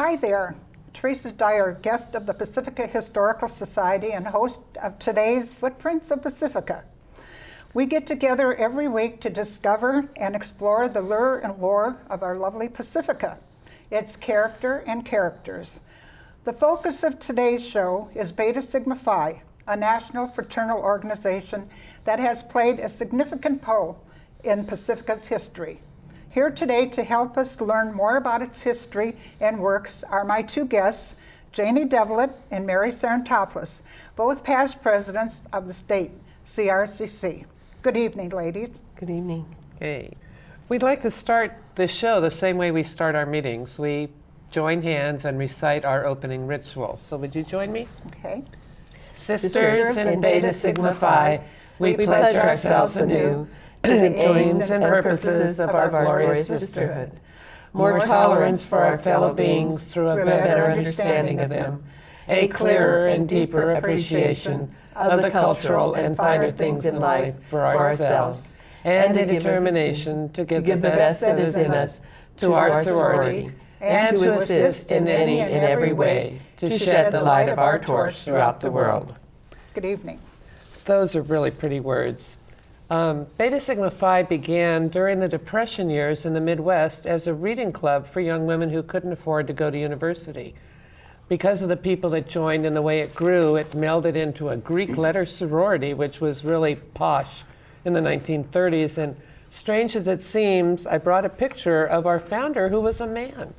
Hi there, Teresa Dyer, guest of the Pacifica Historical Society and host of today's Footprints of Pacifica. We get together every week to discover and explore the lure and lore of our lovely Pacifica, its character and characters. The focus of today's show is Beta Sigma Phi, a national fraternal organization that has played a significant role in Pacifica's history. Here today to help us learn more about its history and works are my two guests, Janie Devlett and Mary Sarantopoulos, both past presidents of the state CRCC. Good evening, ladies. Good evening. Okay. We'd like to start the show the same way we start our meetings. We join hands and recite our opening ritual. So would you join me? Okay. Sisters in Beta Sigma Phi, we pledge ourselves anew to the aims and purposes of our glorious sisterhood. More tolerance for our fellow beings through a better understanding of them, a clearer and deeper appreciation of the cultural and finer things in life for ourselves, and a determination to give the best that is in us to our sorority, and to assist in any and every way to shed the light of our torch throughout the world. Good evening. Those are really pretty words. Beta Sigma Phi began during the Depression years in the Midwest as a reading club for young women who couldn't afford to go to university. Because of the people that joined and the way it grew, it melded into a Greek letter sorority, which was really posh in the 1930s. And strange as it seems, I brought a picture of our founder, who was a man.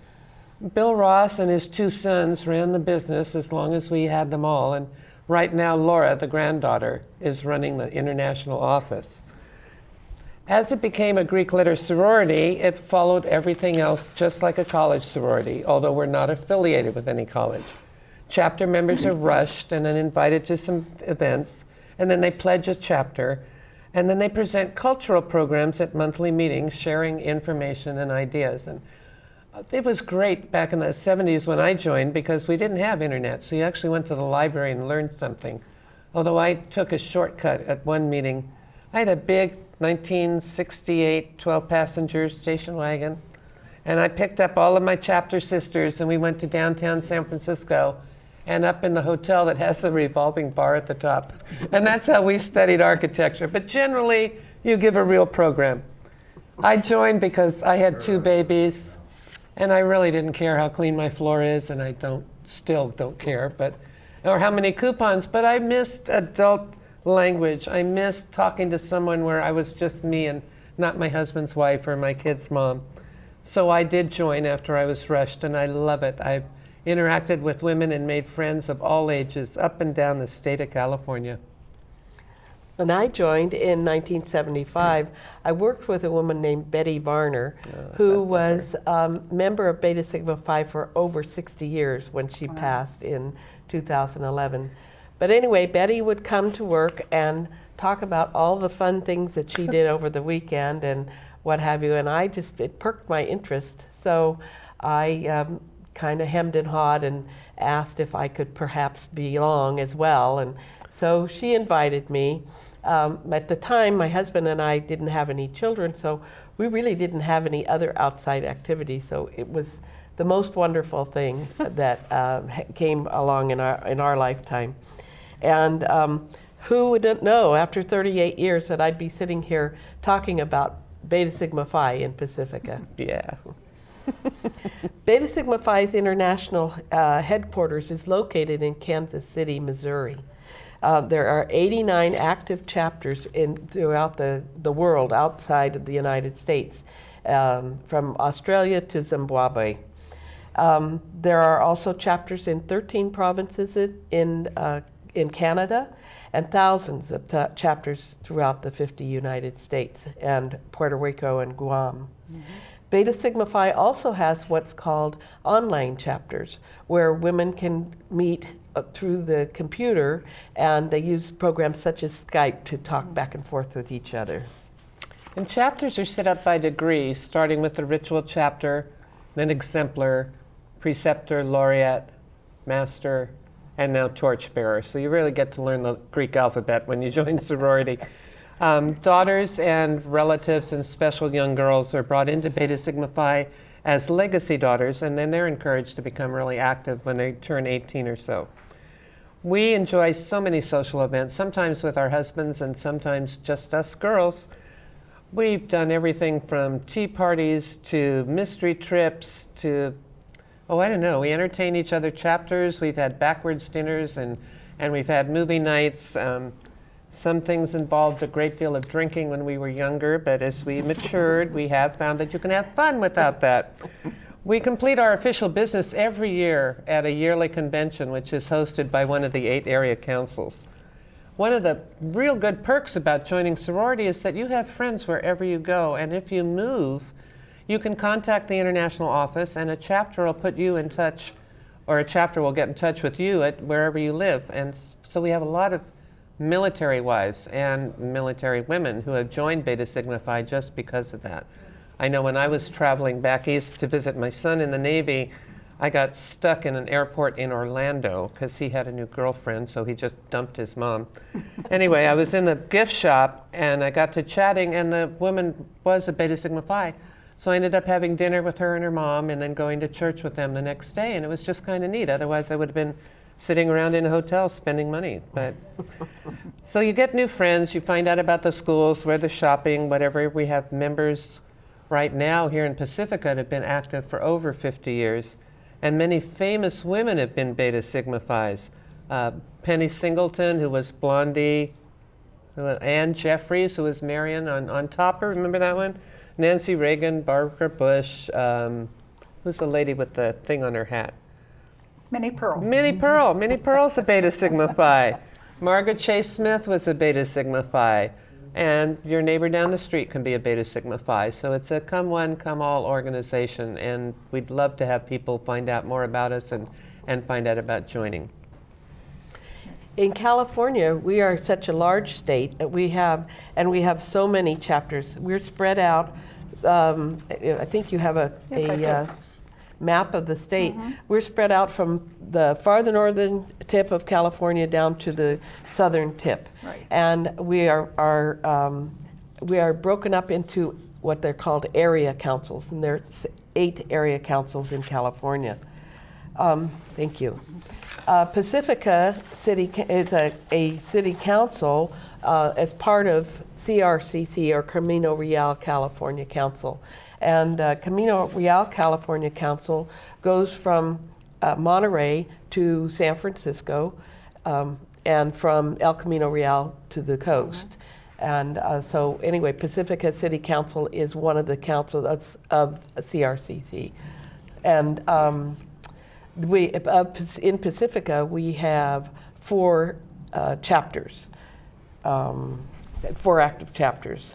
Bill Ross and his two sons ran the business as long as we had them all. And right now, Laura, the granddaughter, is running the international office. As it became a Greek letter sorority, it followed everything else just like a college sorority, although we're not affiliated with any college. Chapter members are rushed and then invited to some events, and then they pledge a chapter, and then they present cultural programs at monthly meetings, sharing information and ideas. And it was great back in the 70s when I joined because we didn't have internet, so you actually went to the library and learned something. Although I took a shortcut at one meeting. I had a big 1968 12-passenger station wagon, and I picked up all of my chapter sisters, and we went to downtown San Francisco and up in the hotel that has the revolving bar at the top. And that's how we studied architecture. But generally, you give a real program. I joined because I had two babies, and I really didn't care how clean my floor is, and I still don't care, or how many coupons, but I missed adult language. I missed talking to someone where I was just me and not my husband's wife or my kid's mom. So I did join after I was rushed, and I love it. I've interacted with women and made friends of all ages up and down the state of California. When I joined in 1975, I worked with a woman named Betty Varner, who was a member of Beta Sigma Phi for over 60 years when she passed in 2011. But anyway, Betty would come to work and talk about all the fun things that she did over the weekend and what have you, and it perked my interest. So I kind of hemmed and hawed and asked if I could perhaps belong as well, and so she invited me. At the time, my husband and I didn't have any children, so we really didn't have any other outside activity, so it was the most wonderful thing that came along in our lifetime. And who would know after 38 years that I'd be sitting here talking about Beta Sigma Phi in Pacifica? Yeah. Beta Sigma Phi's international headquarters is located in Kansas City, Missouri. There are 89 active chapters throughout the world outside of the United States, from Australia to Zimbabwe. There are also chapters in 13 provinces in Canada, and thousands of chapters throughout the 50 United States and Puerto Rico and Guam. Mm-hmm. Beta Sigma Phi also has what's called online chapters, where women can meet through the computer, and they use programs such as Skype to talk back and forth with each other. And chapters are set up by degrees, starting with the ritual chapter, then exemplar, preceptor, laureate, master, and now torchbearer. So you really get to learn the Greek alphabet when you join sorority. Daughters and relatives and special young girls are brought into Beta Sigma Phi as legacy daughters, and then they're encouraged to become really active when they turn 18 or so. We enjoy so many social events, sometimes with our husbands and sometimes just us girls. We've done everything from tea parties to mystery trips to, I don't know, we entertain each other chapters. We've had backwards dinners and we've had movie nights. Some things involved a great deal of drinking when we were younger, but as we matured, we have found that you can have fun without that. We complete our official business every year at a yearly convention, which is hosted by one of the 8 area councils. One of the real good perks about joining sorority is that you have friends wherever you go, and if you move, you can contact the international office and a chapter will put you in touch, or a chapter will get in touch with you at wherever you live. And so we have a lot of military wives and military women who have joined Beta Sigma Phi just because of that. I know when I was traveling back east to visit my son in the Navy, I got stuck in an airport in Orlando because he had a new girlfriend, so he just dumped his mom. Anyway, I was in the gift shop and I got to chatting, and the woman was a Beta Sigma Phi. So I ended up having dinner with her and her mom and then going to church with them the next day, and it was just kind of neat. Otherwise, I would have been sitting around in a hotel spending money. But so you get new friends, you find out about the schools, where they're shopping, whatever. We have members right now here in Pacifica that have been active for over 50 years. And many famous women have been Beta Sigma Phis. Penny Singleton, who was Blondie, Anne Jeffries, who was Marion on Topper, remember that one? Nancy Reagan, Barbara Bush, who's the lady with the thing on her hat? Minnie Pearl. Minnie Pearl. Minnie Pearl's a Beta Sigma Phi. Margaret Chase Smith was a Beta Sigma Phi. And your neighbor down the street can be a Beta Sigma Phi. So it's a come one, come all organization. And we'd love to have people find out more about us and find out about joining. In California, we are such a large state that we have so many chapters. We're spread out. I think you have a map of the state. Mm-hmm. We're spread out from the farther northern tip of California down to the southern tip. Right. And we are broken up into what they're called area councils, and there's 8 area councils in California. Thank you. Pacifica City is a city council as part of CRCC, or Camino Real California Council. And Camino Real California Council goes from Monterey to San Francisco, and from El Camino Real to the coast. And so anyway, Pacifica City Council is one of the councils of CRCC. And in Pacifica, we have 4 chapters, 4 active chapters.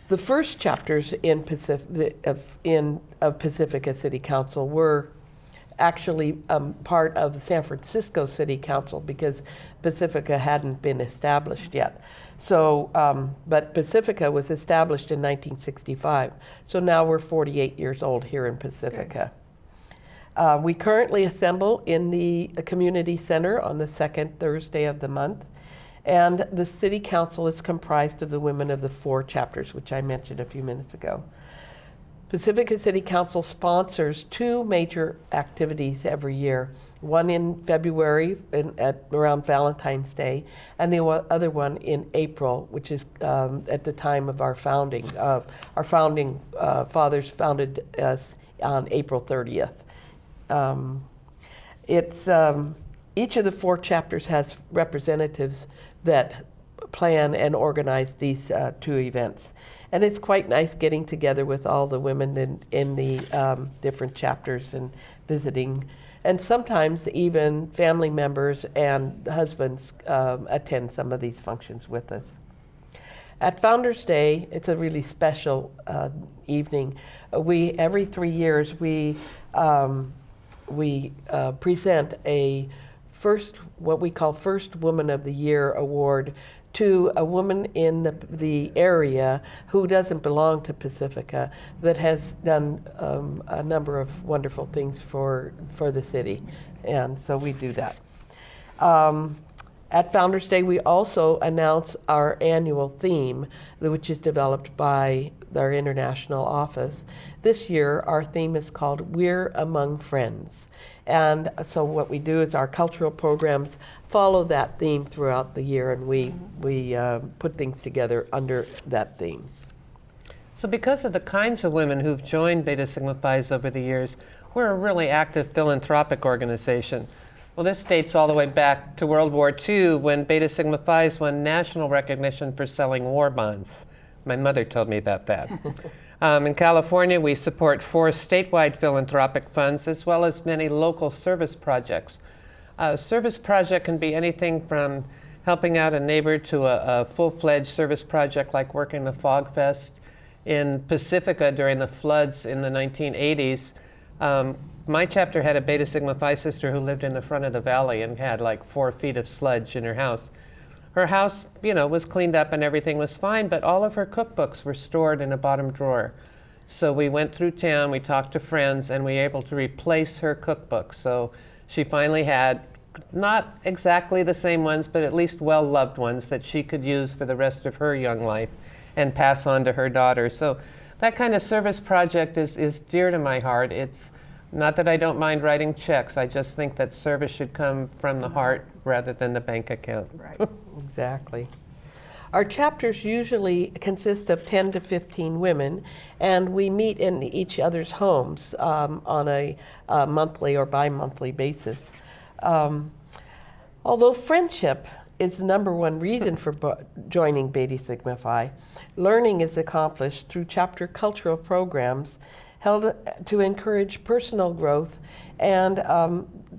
The first chapters in Pacifica City Council were actually part of the San Francisco City Council because Pacifica hadn't been established yet. So, but Pacifica was established in 1965. So now we're 48 years old here in Pacifica. We currently assemble in the community center on the 2nd Thursday of the month. And the city council is comprised of the women of the 4 chapters, which I mentioned a few minutes ago. Pacifica City Council sponsors 2 major activities every year, one in February around Valentine's Day, and the other one in April, which is at the time of our founding. Our founding fathers founded us on April 30th. Each of the 4 chapters has representatives that plan and organize these 2 events. And it's quite nice getting together with all the women in the different chapters and visiting. And sometimes even family members and husbands attend some of these functions with us. At Founders Day, it's a really special evening. Every 3 years, we present what we call First Woman of the Year award to a woman in the area who doesn't belong to Pacifica that has done a number of wonderful things for the city. And so we do that. At Founders Day, we also announce our annual theme, which is developed by our international office. This year, our theme is called We're Among Friends. And so what we do is our cultural programs follow that theme throughout the year, and we put things together under that theme. So because of the kinds of women who've joined Beta Sigma Phi's over the years, we're a really active philanthropic organization. Well, this dates all the way back to World War II when Beta Sigma Phi's won national recognition for selling war bonds. My mother told me about that. In California, we support 4 statewide philanthropic funds as well as many local service projects. A service project can be anything from helping out a neighbor to a full-fledged service project like working the Fog Fest in Pacifica during the floods in the 1980s. My chapter had a Beta Sigma Phi sister who lived in the front of the valley and had like 4 feet of sludge in her house. Her house, was cleaned up and everything was fine, but all of her cookbooks were stored in a bottom drawer. So we went through town, we talked to friends, and we were able to replace her cookbook. So she finally had not exactly the same ones, but at least well-loved ones that she could use for the rest of her young life and pass on to her daughter. So that kind of service project is dear to my heart. It's not that I don't mind writing checks, I just think that service should come from the heart rather than the bank account. Right. Exactly. Our chapters usually consist of 10 to 15 women, and we meet in each other's homes on a monthly or bi-monthly basis. Although friendship is the number one reason for joining Beta Sigma Phi, learning is accomplished through chapter cultural programs held to encourage personal growth and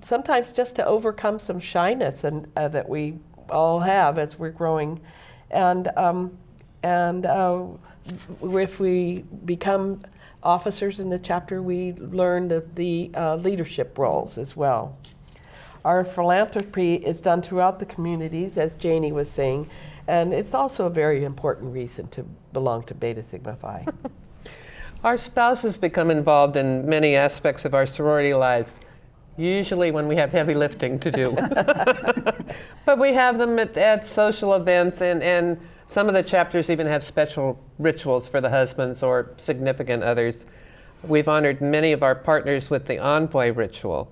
sometimes just to overcome some shyness and that we all have as we're growing. And if we become officers in the chapter, we learn the leadership roles as well. Our philanthropy is done throughout the communities, as Janie was saying, and it's also a very important reason to belong to Beta Sigma Phi. Our spouses become involved in many aspects of our sorority lives, usually when we have heavy lifting to do. But we have them at social events, and some of the chapters even have special rituals for the husbands or significant others. We've honored many of our partners with the Envoy ritual.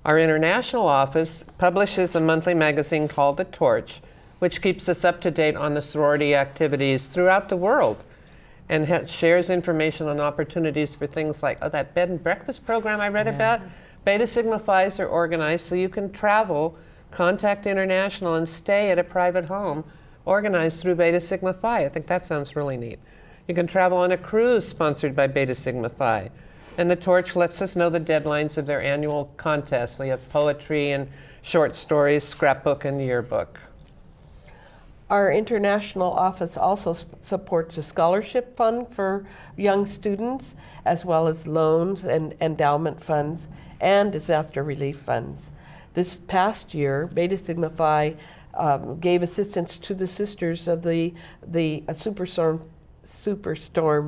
Our international office publishes a monthly magazine called The Torch, which keeps us up to date on the sorority activities throughout the world and shares information on opportunities for things like that bed and breakfast program I read about. Beta Sigma Phi's are organized so you can travel, contact International, and stay at a private home organized through Beta Sigma Phi. I think that sounds really neat. You can travel on a cruise sponsored by Beta Sigma Phi. And the Torch lets us know the deadlines of their annual contests. We have poetry and short stories, scrapbook, and yearbook. Our international office also supports a scholarship fund for young students, as well as loans and endowment funds and disaster relief funds. This past year, Beta Sigma Phi gave assistance to the sisters of the Superstorm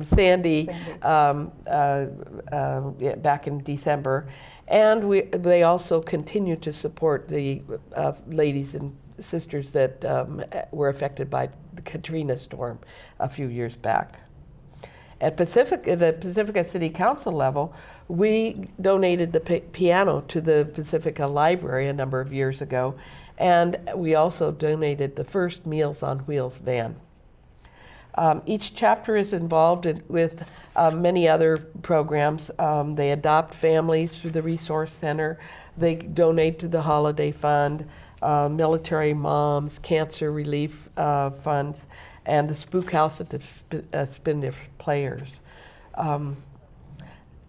Sandy back in December, and they also continue to support the ladies and sisters that were affected by the Katrina storm a few years back. At the Pacifica City Council level, we donated the piano to the Pacifica Library a number of years ago, and we also donated the first Meals on Wheels van. Each chapter is involved with many other programs. They adopt families through the Resource Center. They donate to the Holiday Fund, Military Moms, Cancer Relief Funds, and the Spook House at the Spindrift Players. And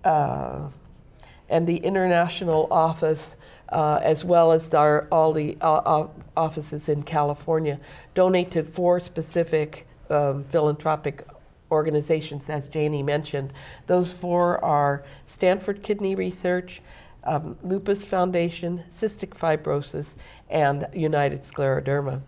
the International Office, as well as all the offices in California, donate to 4 specific philanthropic organizations, as Janie mentioned. Those 4 are Stanford Kidney Research, Lupus Foundation, Cystic Fibrosis, and United Scleroderma.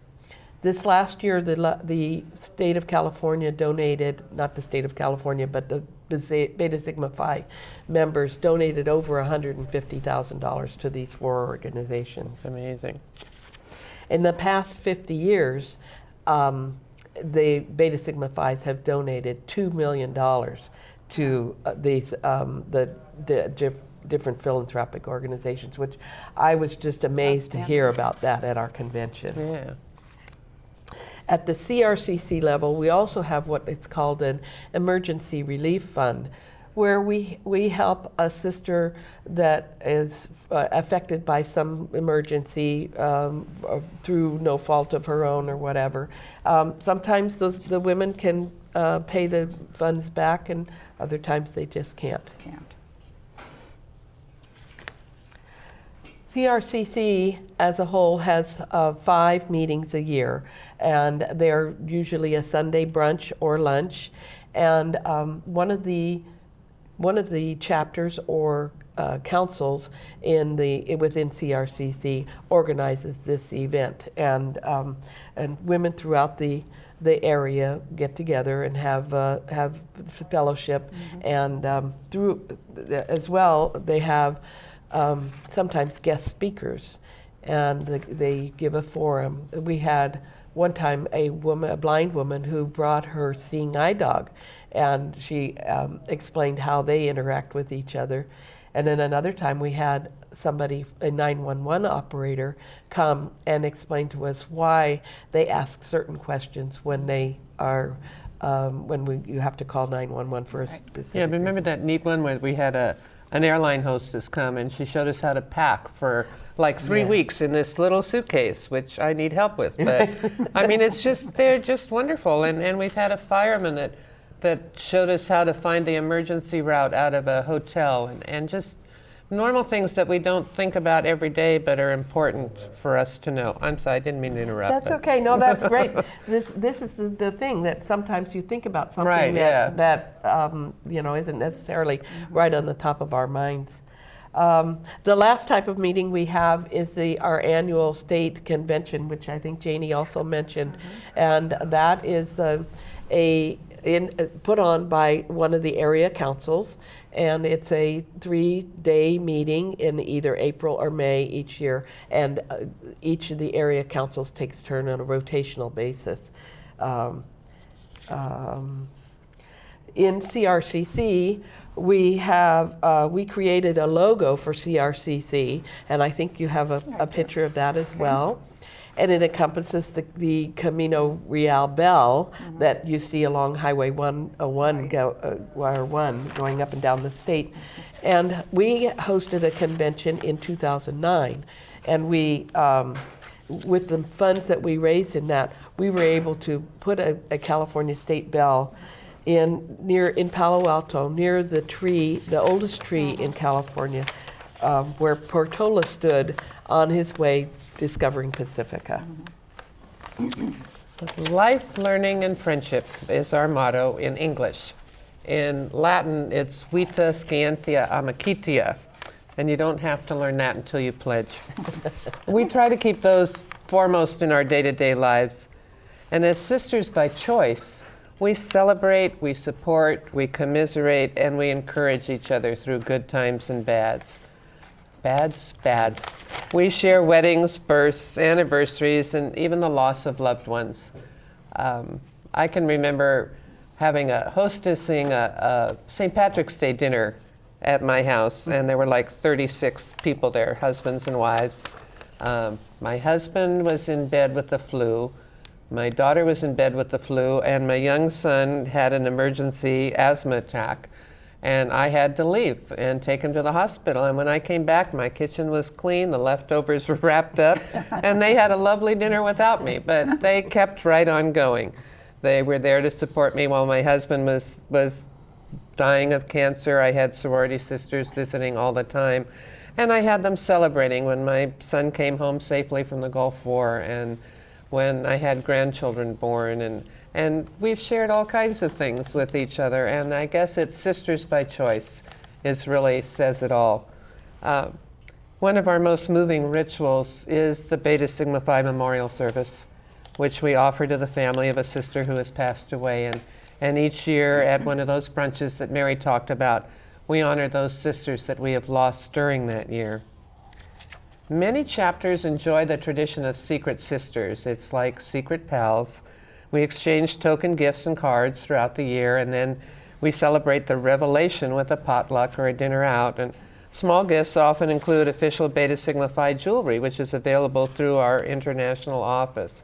This last year, the state of California donated, not the state of California, but the Beta Sigma Phi members donated over $150,000 to these 4 organizations. Amazing. In the past 50 years, the Beta Sigma Phi's have donated $2 million to different philanthropic organizations, which I was just amazed to hear about that at our convention. Yeah. At the CRCC level, we also have what is called an emergency relief fund, where we help a sister that is affected by some emergency through no fault of her own or whatever. Sometimes the women can pay the funds back, and other times they just can't. CRCC as a whole has 5 meetings a year, and they're usually a Sunday brunch or lunch. And one of the chapters or councils within CRCC organizes this event, and women throughout the area get together and have fellowship, and as well they have sometimes guest speakers, and they give a forum. We had one time a blind woman who brought her seeing eye dog, and she explained how they interact with each other. And then another time we had a 911 operator, come and explain to us why they ask certain questions when they are you have to call 911 for a specific. Yeah, remember that neat one where we had an airline hostess come, and she showed us how to pack for like 3 weeks in this little suitcase, which I need help with. But I mean, they're just wonderful. And we've had a fireman that showed us how to find the emergency route out of a hotel, and just normal things that we don't think about every day but are important for us to know. I'm sorry, I didn't mean to interrupt. That's okay. No, that's great. This is the thing that sometimes you think about something Right, that isn't necessarily right on the top of our minds. The last type of meeting we have is our annual state convention, which I think Janie also mentioned, and that is put on by one of the area councils, and it's a 3-day meeting in either April or May each year, and each of the area councils takes turn on a rotational basis. In CRCC, we created a logo for CRCC, and I think you have a picture of that as well. And it encompasses the Camino Real Bell that you see along Highway 101 going up and down the state. And we hosted a convention in 2009, and we, with the funds that we raised in that, we were able to put a California state bell in Palo Alto, near the oldest tree in California, where Portola stood on his way discovering Pacifica. Life, learning, and friendship is our motto in English. In Latin, it's Vita Scientia Amicitia, and you don't have to learn that until you pledge. We try to keep those foremost in our day-to-day lives. And as sisters by choice, we celebrate, we support, we commiserate, and we encourage each other through good times and bads. Bad's bad. We share weddings, births, anniversaries, and even the loss of loved ones. I can remember having a hostessing a St. Patrick's Day dinner at my house, and there were like 36 people there, husbands and wives. My husband was in bed with the flu. My daughter was in bed with the flu, and my young son had an emergency asthma attack. And I had to leave and take him to the hospital. And when I came back, my kitchen was clean, the leftovers were wrapped up, and they had a lovely dinner without me. But they kept right on going. They were there to support me while my husband was dying of cancer. I had sorority sisters visiting all the time. And I had them celebrating when my son came home safely from the Gulf War, and when I had grandchildren born, and we've shared all kinds of things with each other, and I guess it's sisters by choice really says it all. One of our most moving rituals is the Beta Sigma Phi Memorial Service, which we offer to the family of a sister who has passed away. And each year at one of those brunches that Mary talked about, we honor those sisters that we have lost during that year. Many chapters enjoy the tradition of secret sisters. It's like secret pals. We exchange token gifts and cards throughout the year, and then we celebrate the revelation with a potluck or a dinner out. And small gifts often include official Beta Sigma Phi jewelry, which is available through our international office.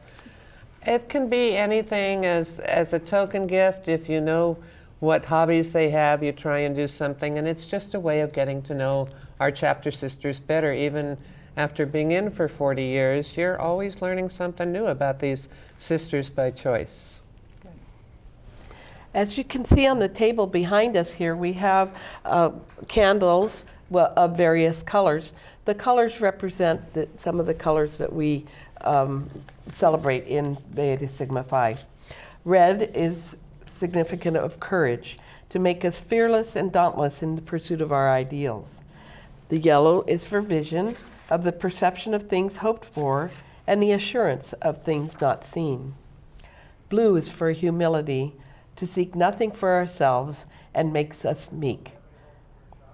It can be anything as a token gift. If you know what hobbies they have, you try and do something, and it's just a way of getting to know our chapter sisters better. Even after being in for 40 years, you're always learning something new about these sisters by choice. As you can see on the table behind us here, we have candles of various colors. The colors represent some of the colors that we celebrate in Beta Sigma Phi. Red is significant of courage, to make us fearless and dauntless in the pursuit of our ideals. The yellow is for vision, of the perception of things hoped for, and the assurance of things not seen. Blue is for humility, to seek nothing for ourselves and makes us meek.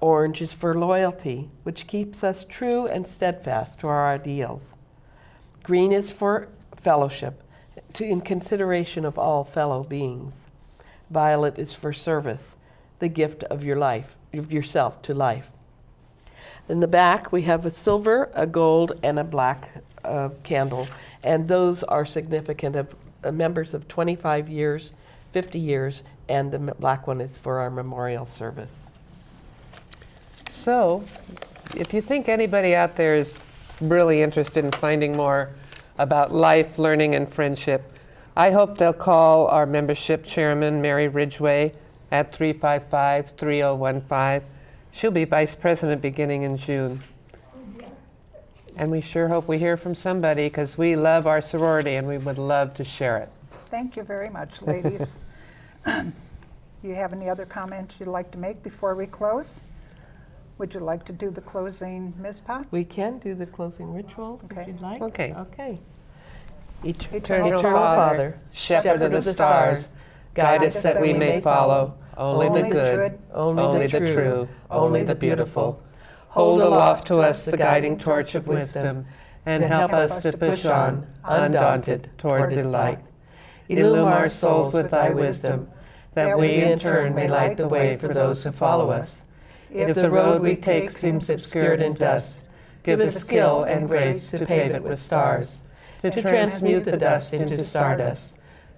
Orange is for loyalty, which keeps us true and steadfast to our ideals. Green is for fellowship, in consideration of all fellow beings. Violet is for service, the gift of your life, of yourself to life. In the back, we have a silver, a gold, and a black candle, and those are significant of members of 25 years, 50 years, and the black one is for our memorial service. So, if you think anybody out there is really interested in finding more about life, learning, and friendship, I hope they'll call our membership chairman, Mary Ridgway, at 355-3015. She'll be vice president beginning in June. And we sure hope we hear from somebody, because we love our sorority and we would love to share it. Thank you very much, ladies. Do you have any other comments you'd like to make before we close? Would you like to do the closing, Ms. Potts? We can do the closing ritual Okay. if you'd like. Okay. Okay. Eternal Father, Shepherd of the stars, guide us that we may follow only the good, only the true, only the beautiful. Hold aloft to us the guiding torch of wisdom, and help us to push on, undaunted, towards the light. Illume our souls with thy wisdom, that we in turn may light the way for those who follow us. If the road we take seems obscured in dust, give us skill and grace to pave it with stars, to transmute the dust into stardust.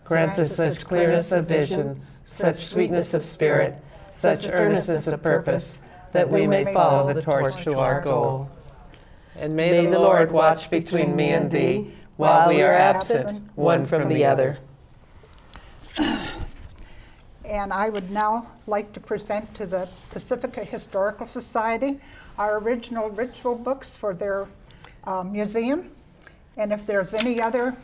Grant us such clearness of vision, such sweetness of spirit, such earnestness of purpose, that we may follow the torch to our goal. And may the Lord watch between me and thee, while we are absent, one from the other. And I would now like to present to the Pacifica Historical Society our original ritual books for their museum. And if there's any other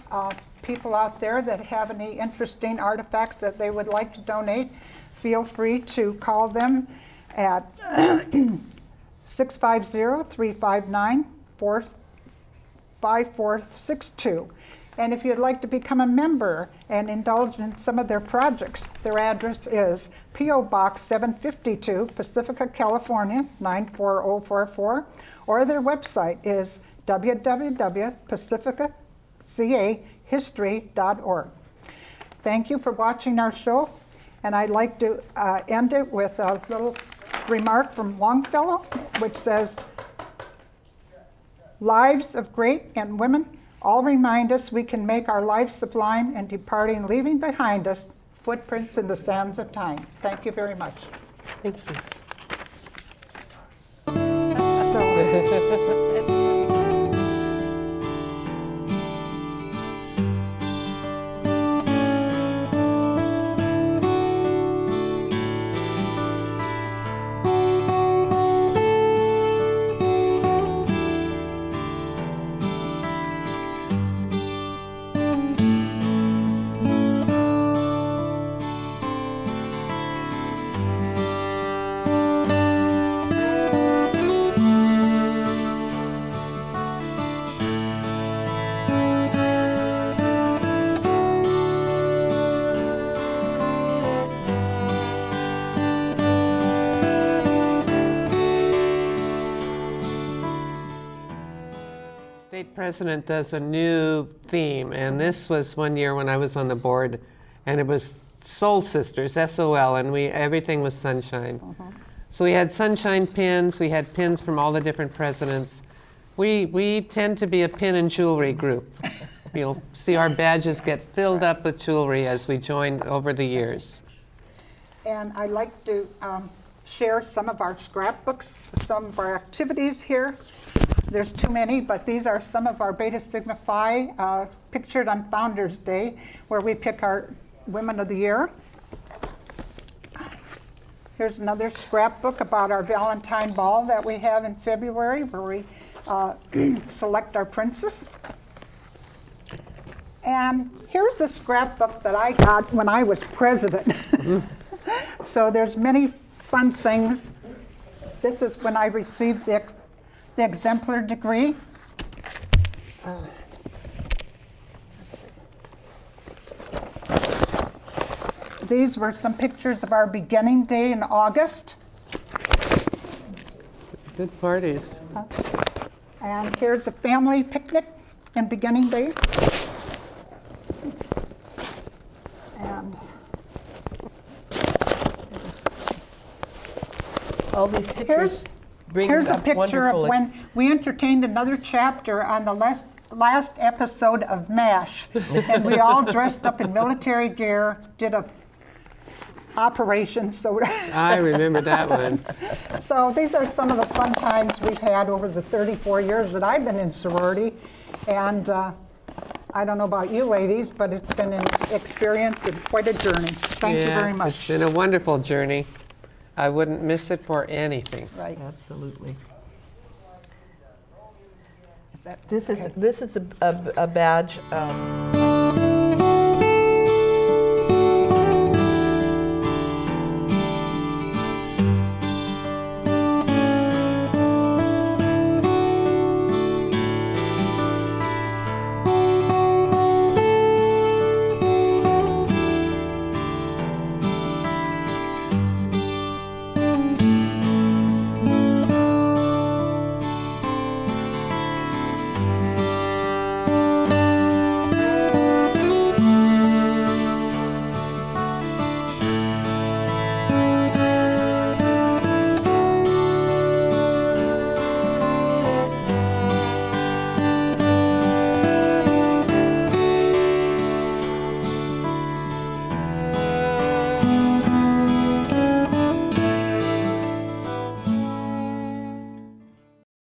people out there that have any interesting artifacts that they would like to donate, feel free to call them at 650-359-5462. And if you'd like to become a member and indulge in some of their projects, their address is P.O. Box 752, Pacifica, California, 94044, or their website is www.pacificacahistory.org. Thank you for watching our show, and I'd like to end it with a little remark from Longfellow, which says, "Lives of great and women all remind us we can make our lives sublime and departing, leaving behind us footprints in the sands of time." Thank you very much. Thank you. So. president does a new theme, and this was one year when I was on the board, and it was Soul Sisters, SOL, and everything was sunshine. So we had sunshine pins, we had pins from all the different presidents. We tend to be a pin and jewelry group. You'll see our badges get filled up with jewelry as we join over the years. And I'd like to share some of our scrapbooks, some of our activities here. There's too many, but these are some of our Beta Sigma Phi pictured on Founders Day, where we pick our Women of the Year. Here's another scrapbook about our Valentine Ball that we have in February, where we select our princess. And here's the scrapbook that I got when I was president. So there's many fun things. This is when I received the exemplar degree. These were some pictures of our beginning day in August. Good parties. And here's a family picnic in beginning day. And All these pictures bring here's a up picture of wonderful- when we entertained another chapter on the last episode of MASH. And we all dressed up in military gear, did a operation. So I remember that one. So these are some of the fun times we've had over the 34 years that I've been in sorority. And I don't know about you ladies, but it's been an experience and quite a journey. Thank you very It's much. been a wonderful journey. I wouldn't miss it for anything. Right. Absolutely. Is that- This is a badge.